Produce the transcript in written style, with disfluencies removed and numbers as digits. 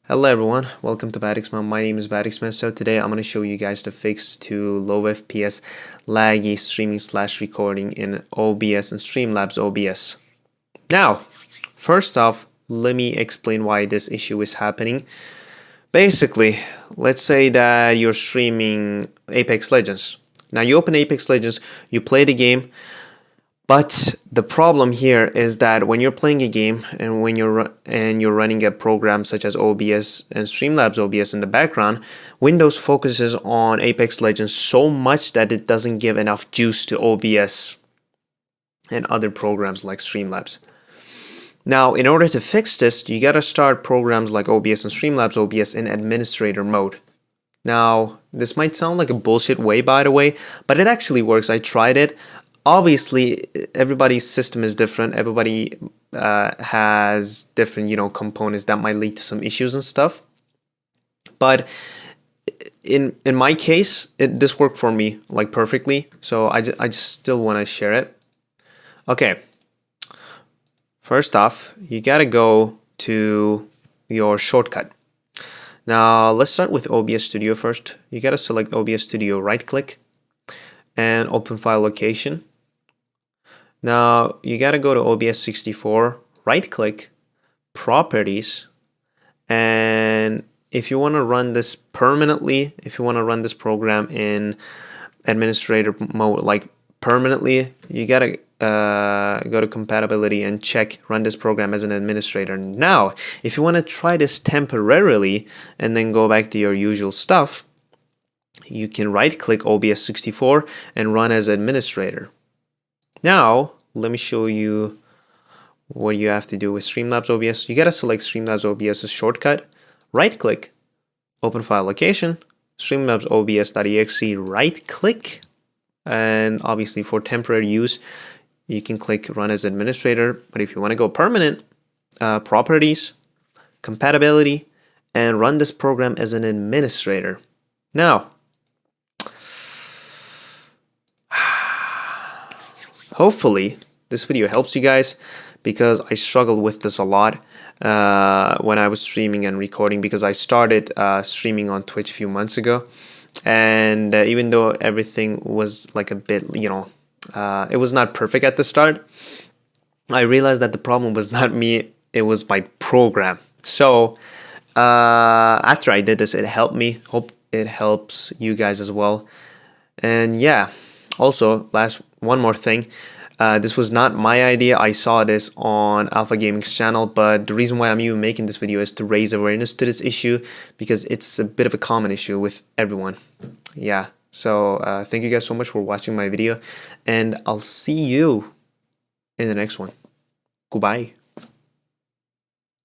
Hello everyone, welcome to Badixman. My name is Badixman. So today I'm going to show you guys the fix to low FPS laggy streaming / recording in OBS and Streamlabs OBS. Now, first off, let me explain why this issue is happening. Basically, let's say that you're streaming Apex Legends. Now you open Apex Legends, you play the game, but the problem here is that when you're playing a game and when you're running a program such as OBS and Streamlabs OBS in the background, Windows focuses on Apex Legends so much that it doesn't give enough juice to OBS and other programs like Streamlabs. Now, in order to fix this, you gotta start programs like OBS and Streamlabs OBS in administrator mode. Now, this might sound like a bullshit way, by the way, but it actually works. I tried it. Obviously, everybody's system is different. Everybody has different, components that might lead to some issues and stuff. But in my case, this worked for me like perfectly. So I just still want to share it. Okay. First off, you gotta go to your shortcut. Now let's start with OBS Studio first. You gotta select OBS Studio, right click, and open file location. Now you gotta go to OBS 64, right click, properties, and if you want to run this permanently, if you want to run this program in administrator mode like permanently, you gotta go to compatibility and check run this program as an administrator. Now if you want to try this temporarily and then go back to your usual stuff, you can right click OBS 64 and run as administrator. Now let me show you what you have to do with Streamlabs OBS. You gotta select Streamlabs OBS as shortcut, right click, open file location, Streamlabs OBS.exe, right click, and obviously for temporary use you can click run as administrator. But if you want to go permanent, properties, compatibility, and run this program as an administrator. Now hopefully this video helps you guys, because I struggled with this a lot when I was streaming and recording, because I started streaming on Twitch a few months ago, and even though everything was like a bit, it was not perfect at the start, I realized that the problem was not me, it was my program. So after I did this, it helped me. Hope it helps you guys as well. And yeah, also one more thing, this was not my idea. I saw this on Alpha Gaming's channel, but the reason why I'm even making this video is to raise awareness to this issue, because it's a bit of a common issue with everyone. Yeah, so thank you guys so much for watching my video, and I'll see you in the next one. Goodbye.